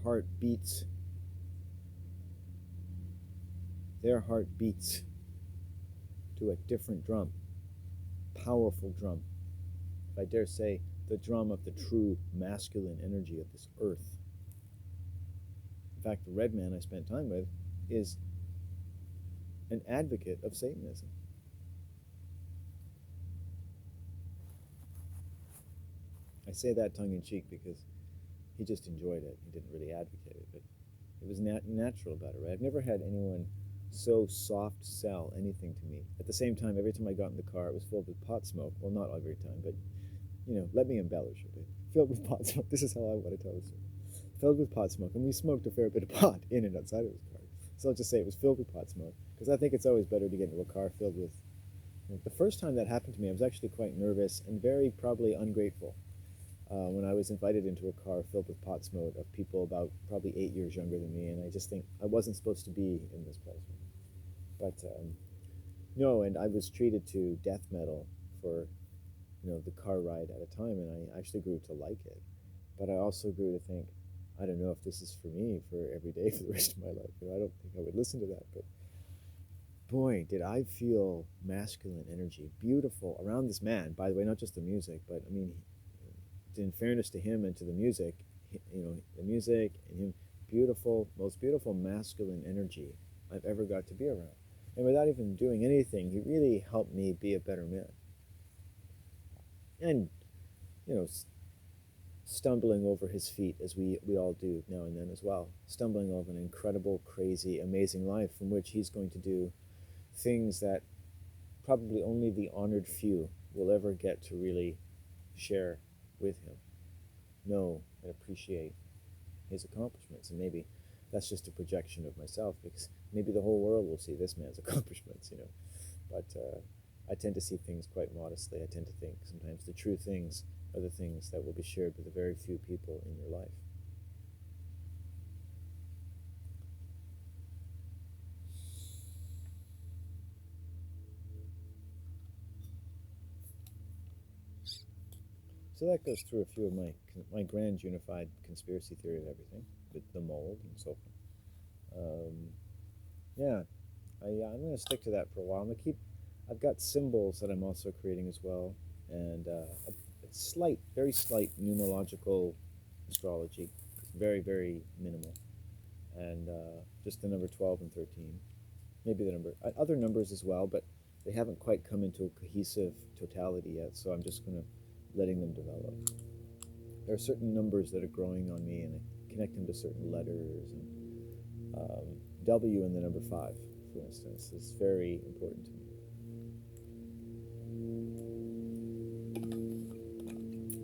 heart beats. Their heart beats to a different drum, powerful drum. If I dare say, the drum of the true masculine energy of this earth. In fact, the red man I spent time with is an advocate of Satanism. I say that tongue-in-cheek because he just enjoyed it. He didn't really advocate it, but it was natural about it, right? I've never had anyone so soft sell anything to me. At the same time, every time I got in the car, it was filled with pot smoke. Well, not every time, but, let me embellish a bit. Filled with pot smoke. This is how I want to tell the story. Filled with pot smoke, and we smoked a fair bit of pot in and outside of his car. So I'll just say it was filled with pot smoke, because I think it's always better to get into a car filled with... The first time that happened to me, I was actually quite nervous and very probably ungrateful. When I was invited into a car filled with pot smoke of people about probably 8 years younger than me, and I just think I wasn't supposed to be in this place. But no, and I was treated to death metal for the car ride at a time, and I actually grew to like it. But I also grew to think, I don't know if this is for me for every day for the rest of my life. I don't think I would listen to that, but boy, did I feel masculine energy, beautiful around this man. By the way, not just the music, but I mean, in fairness to him and to the music, the music and him, beautiful, most beautiful masculine energy I've ever got to be around. And without even doing anything, he really helped me be a better man. And, stumbling over his feet, as we all do now and then as well. Stumbling over an incredible, crazy, amazing life from which he's going to do things that probably only the honored few will ever get to really share with him, know and appreciate his accomplishments. And maybe that's just a projection of myself, because maybe the whole world will see this man's accomplishments, But I tend to see things quite modestly. I tend to think sometimes the true things are the things that will be shared with a very few people in your life. So that goes through a few of my grand unified conspiracy theory of everything, the mold and so forth. Yeah, I'm going to stick to that for a while. I've got symbols that I'm also creating as well, and a very slight numerological astrology, very, very minimal, and just the number 12 and 13, maybe the other numbers as well, but they haven't quite come into a cohesive totality yet, so I'm just going to letting them develop. There are certain numbers that are growing on me, and I connect them to certain letters. And W in the number 5, for instance, is very important to me.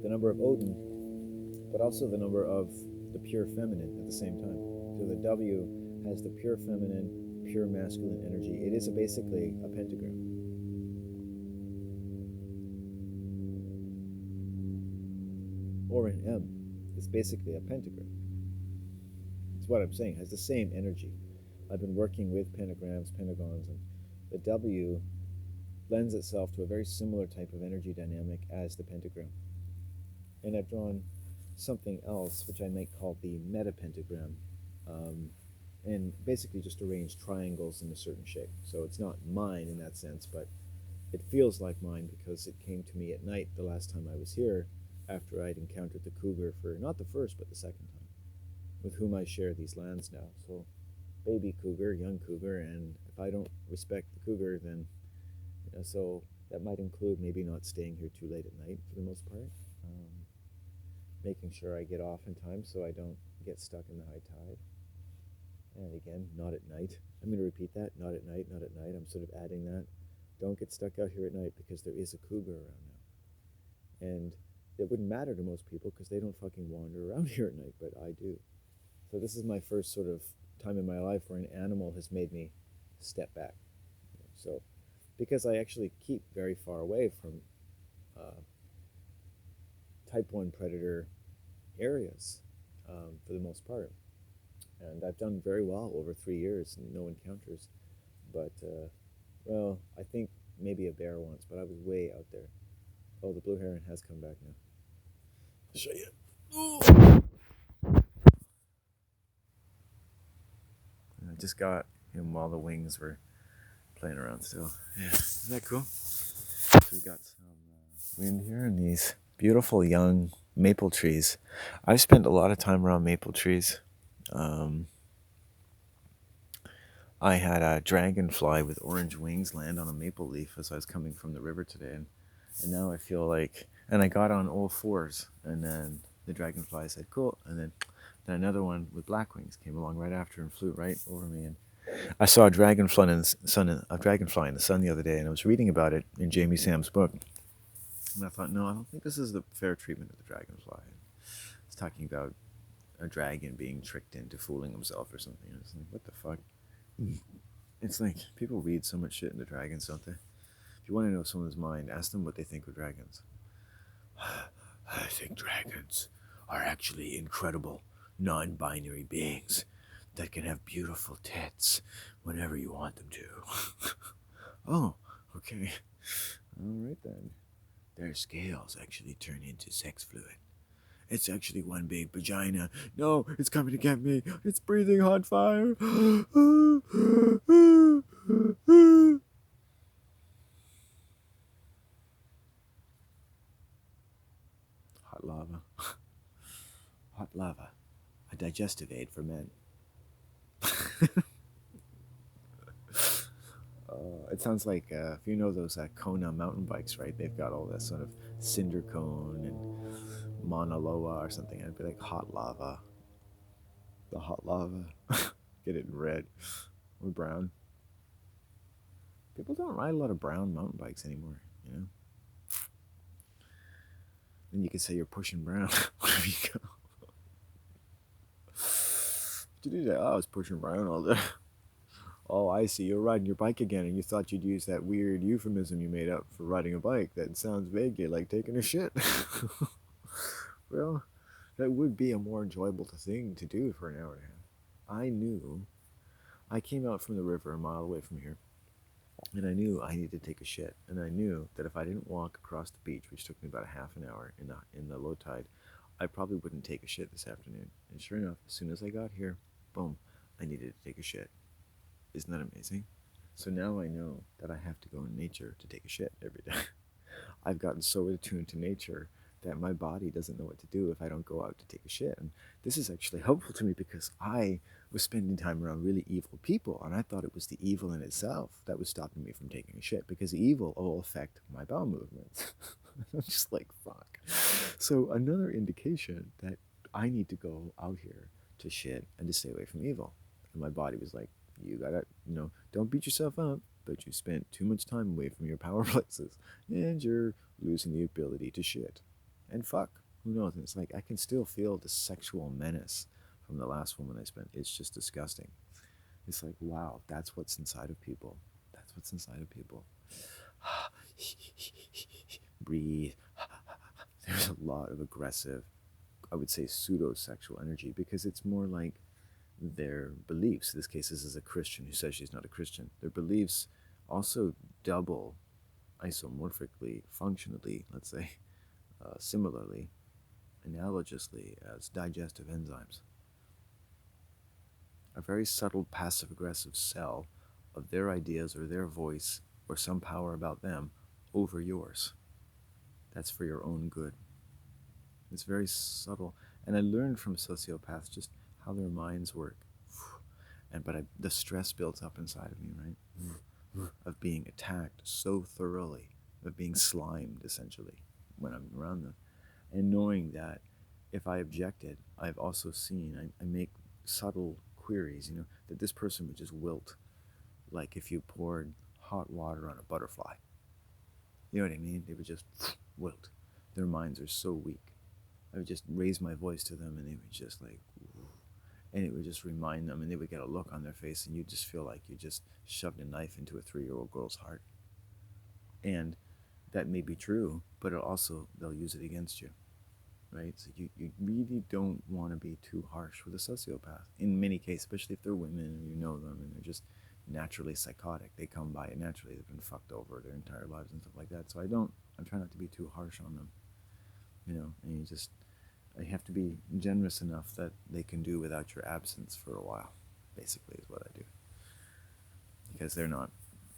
The number of Odin, but also the number of the pure feminine at the same time. So the W has the pure feminine, pure masculine energy. It is basically a pentagram. Or an M is basically a pentagram. That's what I'm saying. It has the same energy. I've been working with pentagrams, pentagons, and the W lends itself to a very similar type of energy dynamic as the pentagram. And I've drawn something else, which I might call the metapentagram, and basically just arranged triangles in a certain shape. So it's not mine in that sense, but it feels like mine because it came to me at night the last time I was here, after I'd encountered the cougar for not the first but the second time, with whom I share these lands now. So baby cougar, young cougar, and if I don't respect the cougar, then so that might include maybe not staying here too late at night for the most part, making sure I get off in time so I don't get stuck in the high tide. And again, not at night. I'm going to repeat that, not at night, not at night. I'm sort of adding that. Don't get stuck out here at night because there is a cougar around now. And it wouldn't matter to most people because they don't fucking wander around here at night, but I do. So this is my first sort of time in my life where an animal has made me step back. So because I actually keep very far away from type 1 predator areas for the most part. And I've done very well over 3 years, no encounters. But, well, I think maybe a bear once, but I was way out there. Oh, the blue heron has come back now. I'll show you. Ooh. I just got him while the wings were playing around still. Yeah, isn't that cool? So we got some wind here and these beautiful young maple trees. I've spent a lot of time around maple trees. Um, I had a dragonfly with orange wings land on a maple leaf as I was coming from the river today, and now I feel like, and I got on all fours, and then the dragonfly said, cool, and then another one with black wings came along right after and flew right over me. And I saw a dragonfly in the sun the other day, and I was reading about it in Jamie Sam's book, and I thought, no, I don't think this is the fair treatment of the dragonfly. It's talking about a dragon being tricked into fooling himself or something. And it's like, what the fuck? It's like people read so much shit into dragons, don't they? If you want to know someone's mind, ask them what they think of dragons. I think dragons are actually incredible, non-binary beings that can have beautiful tits whenever you want them to. Oh, okay. All right then. Their scales actually turn into sex fluid. It's actually one big vagina. No, it's coming to get me. It's breathing hot fire. Hot lava. Hot lava. A digestive aid for men. It sounds like, if you know those Kona mountain bikes, right? They've got all this sort of cinder cone and Mauna Loa or something. It'd be like hot lava. The hot lava. Get it in red or brown. People don't ride a lot of brown mountain bikes anymore, you know? Then you could say you're pushing brown wherever you go. Did you say, oh, I was pushing brown all day? Oh, I see. You're riding your bike again, and you thought you'd use that weird euphemism you made up for riding a bike that sounds vaguely like taking a shit. Well, that would be a more enjoyable thing to do for an hour and a half. I knew. I came out from the river a mile away from here, and I knew I needed to take a shit. And I knew that if I didn't walk across the beach, which took me about a half an hour in the low tide, I probably wouldn't take a shit this afternoon. And sure enough, as soon as I got here, boom, I needed to take a shit. Isn't that amazing? So now I know that I have to go in nature to take a shit every day. I've gotten so attuned to nature that my body doesn't know what to do if I don't go out to take a shit. And this is actually helpful to me because I was spending time around really evil people, and I thought it was the evil in itself that was stopping me from taking a shit, because the evil will affect my bowel movements. I'm just like, fuck. So another indication that I need to go out here to shit and to stay away from evil. And my body was like, you gotta, don't beat yourself up, but you spent too much time away from your power places, and you're losing the ability to shit. And fuck, who knows? And it's like, I can still feel the sexual menace from the last woman I spent. It's just disgusting. It's like, wow, that's what's inside of people. That's what's inside of people. Breathe. There's a lot of aggressive, I would say, pseudo-sexual energy, because it's more like their beliefs. In this case, this is a Christian who says she's not a Christian. Their beliefs also double isomorphically, functionally, let's say, similarly, analogously, as digestive enzymes. A very subtle passive-aggressive cell of their ideas or their voice or some power about them over yours. That's for your own good. It's very subtle. And I learned from sociopaths just how their minds work. But the stress builds up inside of me, right? Of being attacked so thoroughly, of being slimed, essentially, when I'm around them. And knowing that if I objected, I've also seen, I make subtle queries, that this person would just wilt, like if you poured hot water on a butterfly. You know what I mean? They would just wilt. Their minds are so weak. I would just raise my voice to them, and they would just like, and it would just remind them, and they would get a look on their face, and you just feel like you just shoved a knife into a 3-year-old girl's heart. And that may be true, but they'll use it against you, right? So you really don't want to be too harsh with a sociopath. In many cases, especially if they're women and you know them, and they're just naturally psychotic. They come by it naturally. They've been fucked over their entire lives and stuff like that. So I try not to be too harsh on them, and I have to be generous enough that they can do without your absence for a while. basically, is what I do. Because they'll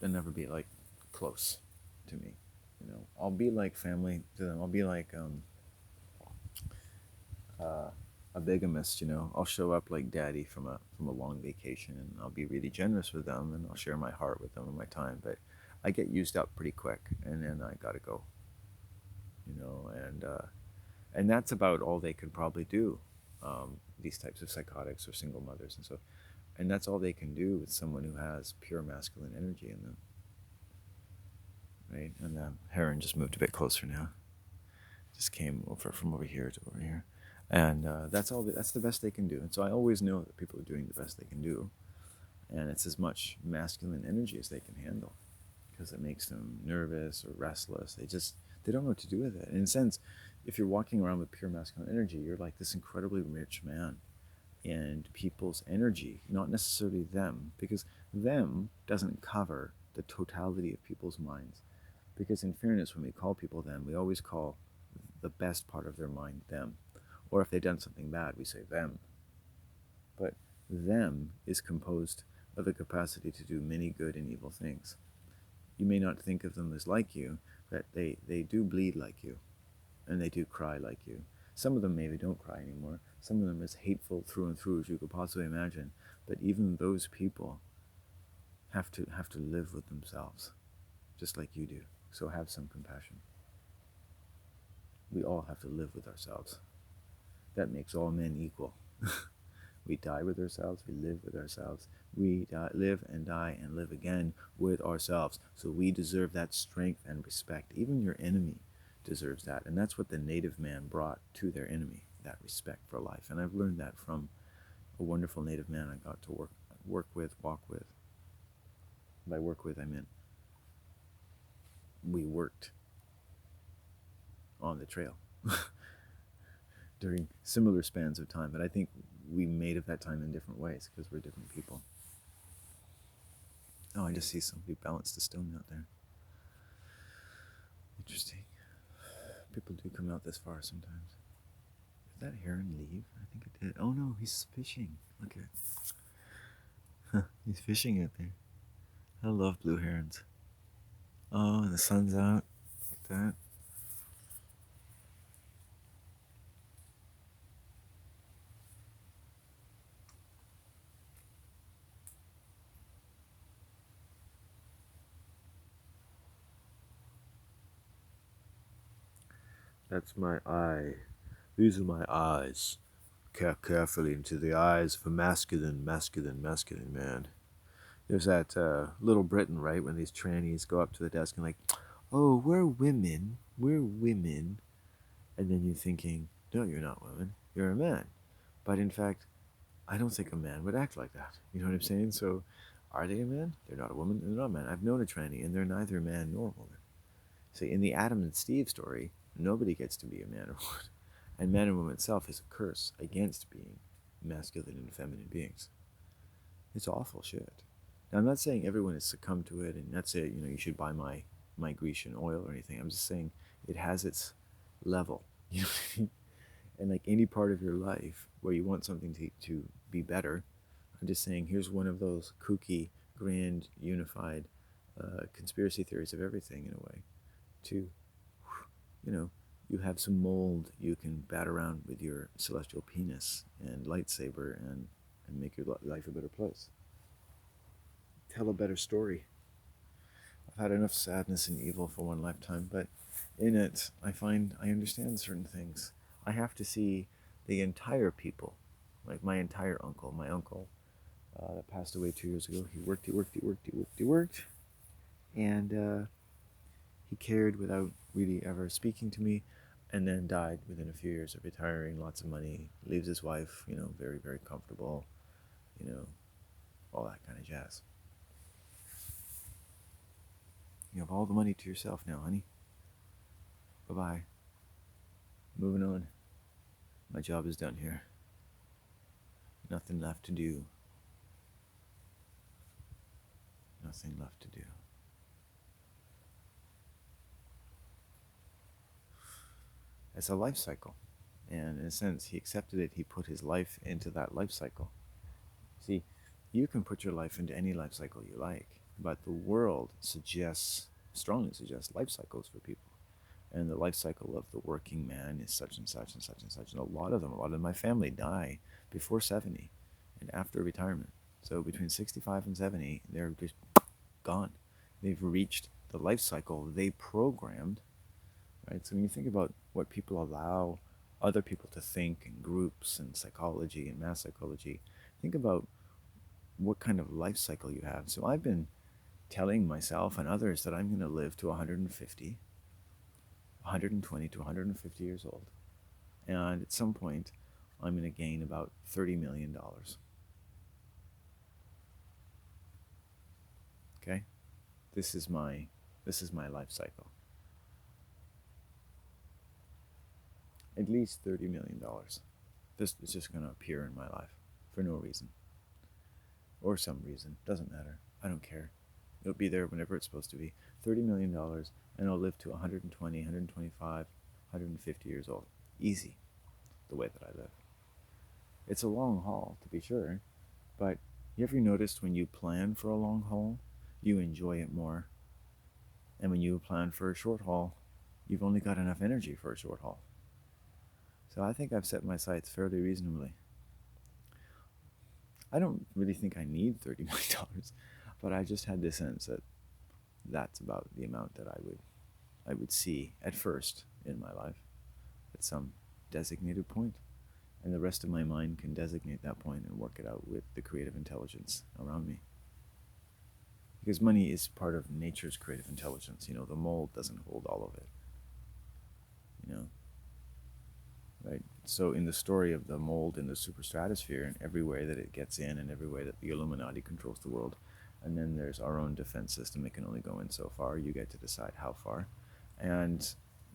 never be like close to me. I'll be like family to them. I'll be like a bigamist. I'll show up like daddy from a long vacation, and I'll be really generous with them, and I'll share my heart with them and my time. But I get used up pretty quick, and then I gotta go. And that's about all they can probably do. These types of psychotics or single mothers and so, and that's all they can do with someone who has pure masculine energy in them, right? And the heron just moved a bit closer now. Just came over from over here to over here, and that's all. That's the best they can do. And so I always know that people are doing the best they can do, and it's as much masculine energy as they can handle, because it makes them nervous or restless. They don't know what to do with it. And in a sense, if you're walking around with pure masculine energy, you're like this incredibly rich man. And people's energy, not necessarily them, because them doesn't cover the totality of people's minds. Because in fairness, when we call people them, we always call the best part of their mind them. Or if they've done something bad, we say them. But them is composed of the capacity to do many good and evil things. You may not think of them as like you, but they do bleed like you, and they do cry like you. Some of them maybe don't cry anymore. Some of them are as hateful through and through as you could possibly imagine. But even those people have to live with themselves, just like you do. So have some compassion. We all have to live with ourselves. That makes all men equal. We die with ourselves, we live with ourselves. We live and die and live again with ourselves. So we deserve that strength and respect. Even your enemy deserves that. And that's what the native man brought to their enemy, that respect for life. And I've learned that from a wonderful native man I got to walk with. By work with, I meant we worked on the trail during similar spans of time. But I think we made of that time in different ways because we're different people. Oh, I just see somebody balanced a stone out there. Interesting. People do come out this far sometimes. Did that heron leave? I think it did. Oh no, he's fishing. Look at it. He's fishing out there. I love blue herons. Oh, and the sun's out. Like that. That's my eye. These are my eyes. Carefully into the eyes of a masculine man. There's that Little Britain, right? When these trannies go up to the desk and like, oh, we're women. And then you're thinking, no, you're not women. You're a man. But in fact, I don't think a man would act like that. You know what I'm saying? So, are they a man? They're not a woman. They're not a man. I've known a tranny, and they're neither a man nor a woman. See, in the Adam and Steve story, nobody gets to be a man or woman. And man and woman itself is a curse against being masculine and feminine beings. It's awful shit. Now, I'm not saying everyone has succumbed to it, and that's it. You should buy my Grecian oil or anything. I'm just saying it has its level. You know what I mean? And like any part of your life where you want something to be better, I'm just saying here's one of those kooky, grand, unified conspiracy theories of everything in a way. To, you have some mold you can bat around with your celestial penis and lightsaber and make your life a better place. Tell a better story. I've had enough sadness and evil for one lifetime, but in it, I find I understand certain things. I have to see the entire people, like my entire uncle. My uncle that passed away 2 years ago. He worked, and he cared without really ever speaking to me, and then died within a few years of retiring. Lots of money, leaves his wife, very, very comfortable, all that kind of jazz. You have all the money to yourself now, honey. Bye-bye. Moving on. My job is done here. Nothing left to do. Nothing left to do. It's a life cycle. And in a sense, he accepted it. He put his life into that life cycle. See, you can put your life into any life cycle you like, but the world strongly suggests life cycles for people. And the life cycle of the working man is such and such and such and such. And a lot of my family die before 70 and after retirement. So between 65 and 70, they're just gone. They've reached the life cycle they programmed, right? So when you think about what people allow other people to think in groups and psychology and mass psychology, think about what kind of life cycle you have. So I've been telling myself and others that I'm going to live to 150, 120 to 150 years old. And at some point, I'm going to gain about $30 million. Okay? This is my life cycle. At least $30 million. This is just going to appear in my life for no reason. Or some reason. Doesn't matter. I don't care. It'll be there whenever it's supposed to be. $30 million, and I'll live to 120, 125, 150 years old. Easy, the way that I live. It's a long haul, to be sure, but you ever noticed when you plan for a long haul, you enjoy it more? And when you plan for a short haul, you've only got enough energy for a short haul. So I think I've set my sights fairly reasonably. I don't really think I need $30 million, but I just had this sense that that's about the amount that I would see at first in my life at some designated point. And the rest of my mind can designate that point and work it out with the creative intelligence around me. Because money is part of nature's creative intelligence. You know, the mold doesn't hold all of it. You know, right? So in the story of the mold in the superstratosphere, and every way that it gets in and every way that the Illuminati controls the world, and then there's our own defense system. It can only go in so far. You get to decide how far. And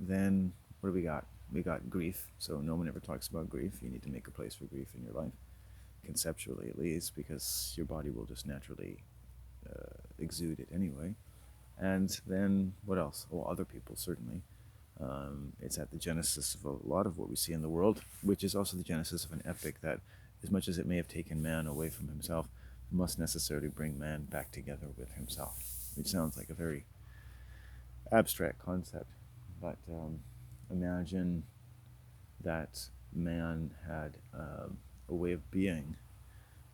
then what do we got? We got grief. So no one ever talks about grief. You need to make a place for grief in your life, conceptually at least, because your body will just naturally exude it anyway. And then what else? Well, other people, certainly. It's at the genesis of a lot of what we see in the world, which is also the genesis of an epic that, as much as it may have taken man away from himself, must necessarily bring man back together with himself, which sounds like a very abstract concept. But imagine that man had a way of being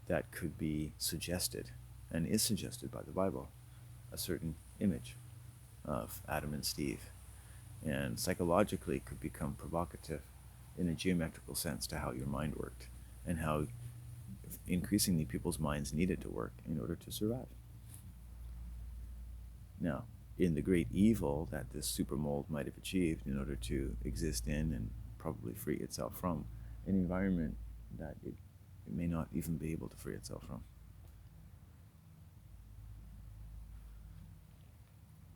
that could be suggested, and is suggested by the Bible, a certain image of Adam and Steve, and psychologically could become provocative in a geometrical sense to how your mind worked, and how increasingly people's minds needed to work in order to survive. Now, in the great evil that this super mold might have achieved in order to exist in and probably free itself from an environment that it may not even be able to free itself from.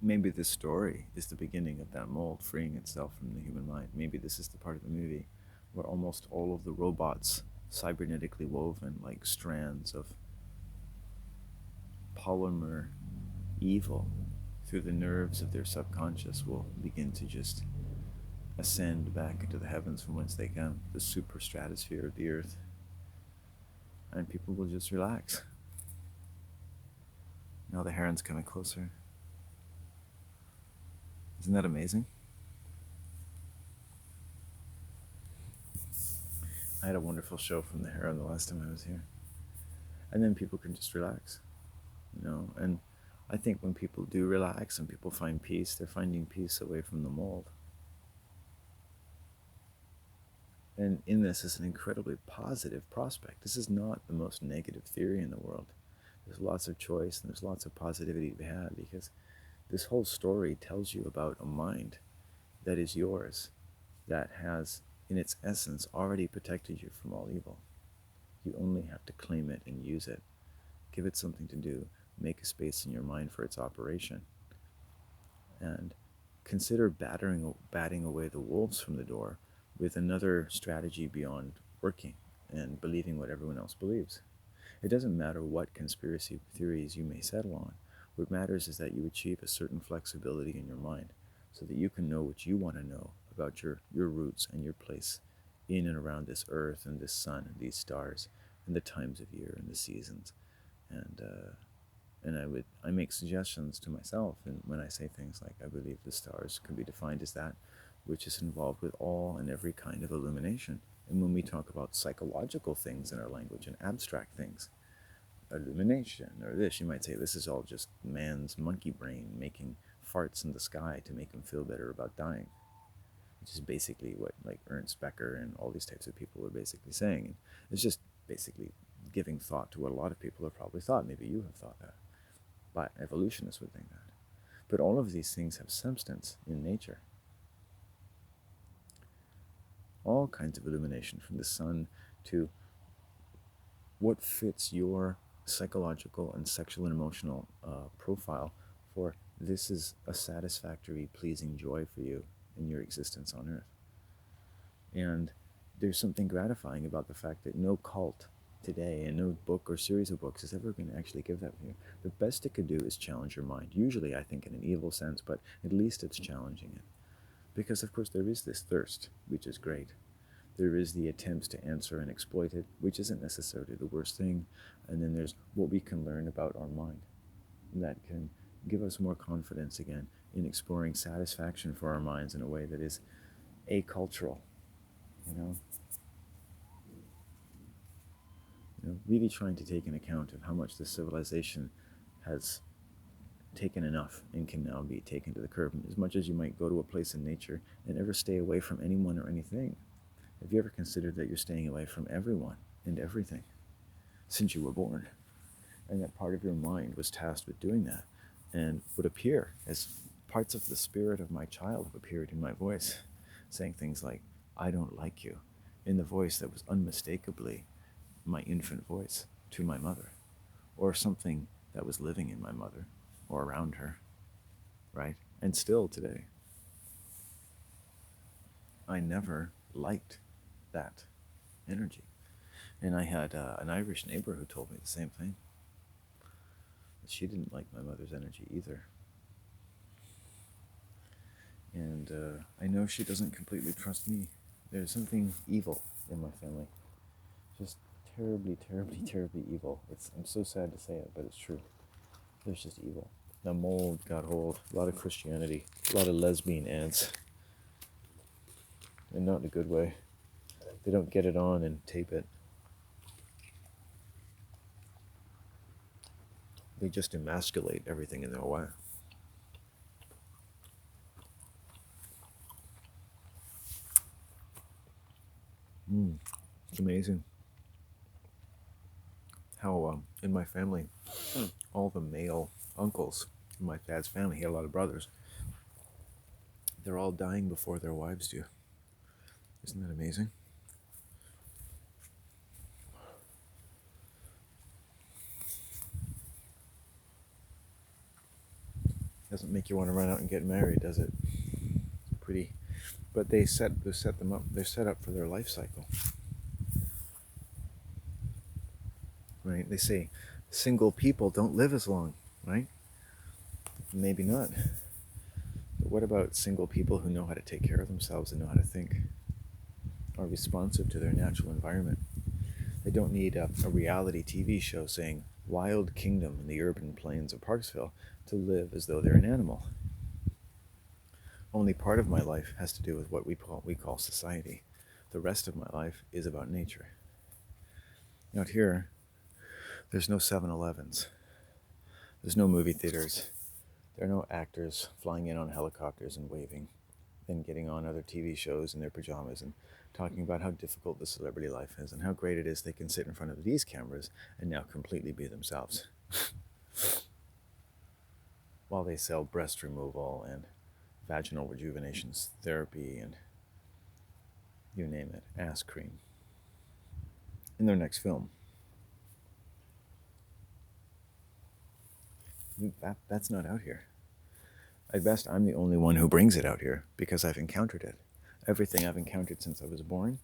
Maybe this story is the beginning of that mold freeing itself from the human mind. Maybe this is the part of the movie where almost all of the robots, cybernetically woven like strands of polymer evil through the nerves of their subconscious, will begin to just ascend back into the heavens from whence they come, the super stratosphere of the earth, and people will just relax. Now the heron's coming closer. Isn't that amazing? I had a wonderful show from the heron the last time I was here. And then people can just relax, you know. And I think when people do relax and people find peace, they're finding peace away from the mold. And in this is an incredibly positive prospect. This is not the most negative theory in the world. There's lots of choice and there's lots of positivity to be had, because this whole story tells you about a mind that is yours, that has, in its essence, already protected you from all evil. You only have to claim it and use it. Give it something to do. Make a space in your mind for its operation. And consider batting away the wolves from the door with another strategy beyond working and believing what everyone else believes. It doesn't matter what conspiracy theories you may settle on. What matters is that you achieve a certain flexibility in your mind so that you can know what you want to know about your roots and your place in and around this earth and this sun and these stars and the times of year and the seasons And I make suggestions to myself, and when I say things like, I believe the stars can be defined as that which is involved with all and every kind of illumination. And when we talk about psychological things in our language and abstract things, illumination or this, you might say this is all just man's monkey brain making farts in the sky to make him feel better about dying, which is basically what like Ernst Becker and all these types of people are basically saying. And it's just basically giving thought to what a lot of people have probably thought. Maybe you have thought that, but evolutionists would think that. But all of these things have substance in nature. All kinds of illumination, from the sun to what fits your psychological and sexual and emotional profile for this is a satisfactory, pleasing joy for you in your existence on earth. And there's something gratifying about the fact that no cult today and no book or series of books is ever going to actually give that to you. The best it could do is challenge your mind, usually I think in an evil sense, but at least it's challenging it. Because of course there is this thirst, which is great. There is the attempts to answer and exploit it, which isn't necessarily the worst thing. And then there's what we can learn about our mind that can give us more confidence again in exploring satisfaction for our minds in a way that is acultural, you know? Really trying to take an account of how much the civilization has taken enough and can now be taken to the curb. As much as you might go to a place in nature and ever stay away from anyone or anything, have you ever considered that you're staying away from everyone and everything since you were born? And that part of your mind was tasked with doing that and would appear as parts of the spirit of my child have appeared in my voice, saying things like, I don't like you, in the voice that was unmistakably my infant voice to my mother, or something that was living in my mother or around her, right? And still today, I never liked that energy. And I had an Irish neighbor who told me the same thing. She didn't like my mother's energy either. And I know she doesn't completely trust me. There's something evil in my family. Just terribly, terribly, terribly evil. I'm so sad to say it, but it's true. There's just evil. The mold got hold. A lot of Christianity. A lot of lesbian ads. And not in a good way. They don't get it on and tape it. They just emasculate everything in their way. It's amazing how in my family, all the male uncles in my dad's family, he had a lot of brothers, they're all dying before their wives do. Isn't that amazing? Doesn't make you want to run out and get married, does it? It's pretty. But they set them up. They're set up for their life cycle, right? They say single people don't live as long, right? Maybe not. But what about single people who know how to take care of themselves and know how to think, are responsive to their natural environment? They don't need a reality TV show saying Wild Kingdom in the urban plains of Parksville to live as though they're an animal. Only part of my life has to do with what we call society. The rest of my life is about nature. Out here, there's no 7-Elevens. There's no movie theaters. There are no actors flying in on helicopters and waving, then getting on other TV shows in their pajamas and talking about how difficult the celebrity life is and how great it is they can sit in front of these cameras and now completely be themselves. While they sell breast removal and vaginal rejuvenation therapy and you name it, ass cream in their next film. That's not out here. At best, I'm the only one who brings it out here because I've encountered it. Everything I've encountered since I was born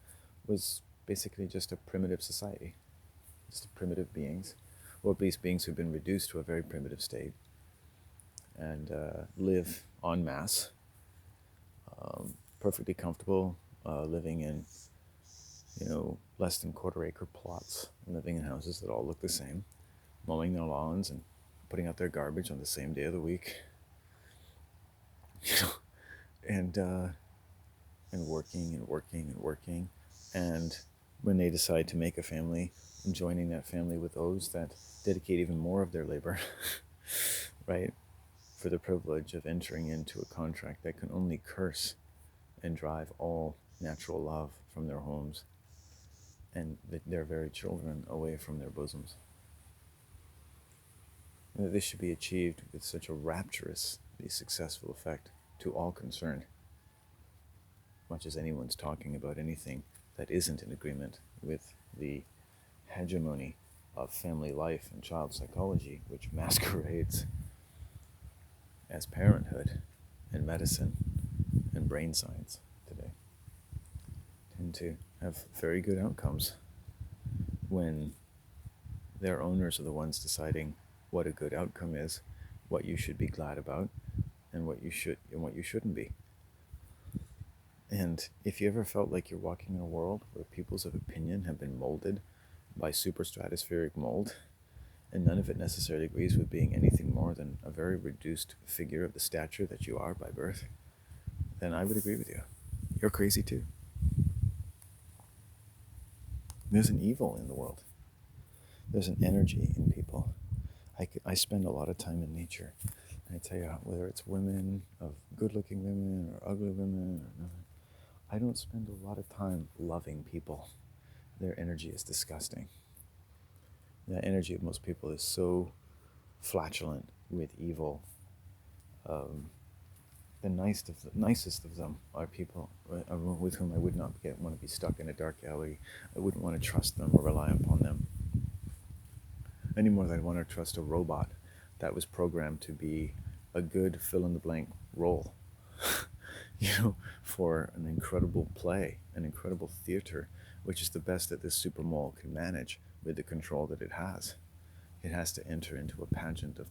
was basically just a primitive society, just primitive beings, or at least beings who've been reduced to a very primitive state and live en masse, perfectly comfortable, living in, less than quarter-acre plots, living in houses that all look the same, mowing their lawns and putting out their garbage on the same day of the week, you know, and working and working and working. And when they decide to make a family, and joining that family with those that dedicate even more of their labor, right, for the privilege of entering into a contract that can only curse and drive all natural love from their homes and their very children away from their bosoms. And that this should be achieved with such a rapturously successful effect to all concerned, much as anyone's talking about anything that isn't in agreement with the hegemony of family life and child psychology, which masquerades as parenthood and medicine and brain science today, tend to have very good outcomes when their owners are the ones deciding what a good outcome is, what you should be glad about, and what you shouldn't be. And if you ever felt like you're walking in a world where peoples of opinion have been molded by superstratospheric mold, and none of it necessarily agrees with being anything more than a very reduced figure of the stature that you are by birth, then I would agree with you. You're crazy too. There's an evil in the world. There's an energy in people. I spend a lot of time in nature. And I tell you, whether it's women, of good-looking women or ugly women, or nothing, I don't spend a lot of time loving people. Their energy is disgusting. The energy of most people is so flatulent with evil. The nicest of them are people with whom I would not want to be stuck in a dark alley. I wouldn't want to trust them or rely upon them any more than I'd want to trust a robot that was programmed to be a good fill-in-the-blank role, for an incredible play, an incredible theater, which is the best that this super mole can manage with the control that it has. It has to enter into a pageant of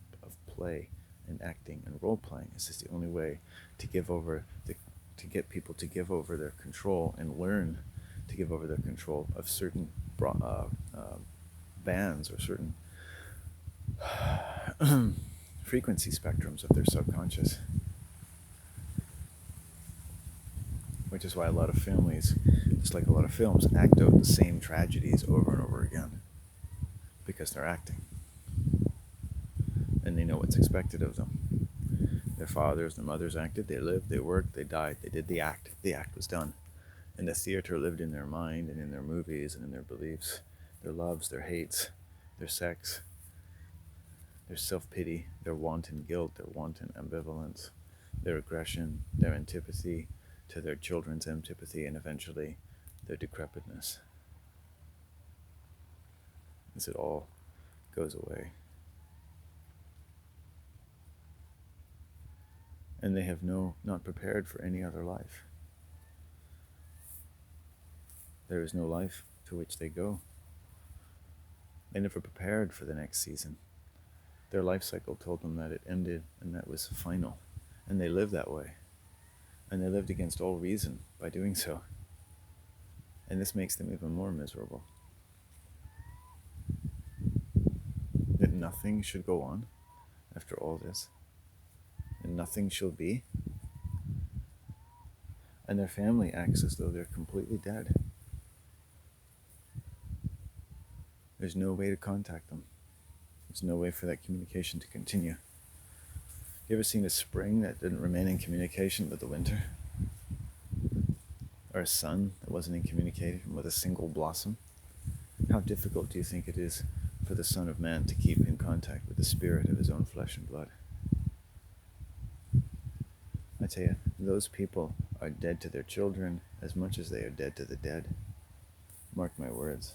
play and acting and role-playing. It's just the only way to to get people to give over their control and learn to give over their control of certain bands or certain frequency spectrums of their subconscious. Which is why a lot of families, just like a lot of films, act out the same tragedies over and over again. Because they're acting. And they know what's expected of them. Their fathers, their mothers acted, they lived, they worked, they died, they did the act. The act was done. And the theater lived in their mind and in their movies and in their beliefs, their loves, their hates, their sex, their self-pity, their wanton guilt, their wanton ambivalence, their aggression, their antipathy to their children's antipathy, and eventually their decrepitness. As it all goes away. And they have not prepared for any other life. There is no life to which they go. They never prepared for the next season. Their life cycle told them that it ended and that was final. And they lived that way. And they lived against all reason by doing so. And this makes them even more miserable. That nothing should go on after all this. And nothing shall be. And their family acts as though they're completely dead. There's no way to contact them. There's no way for that communication to continue. You ever seen a spring that didn't remain in communication with the winter? Or a sun that wasn't in communication with a single blossom? How difficult do you think it is for the Son of Man to keep in contact with the spirit of his own flesh and blood? I tell you, those people are dead to their children as much as they are dead to the dead. Mark my words.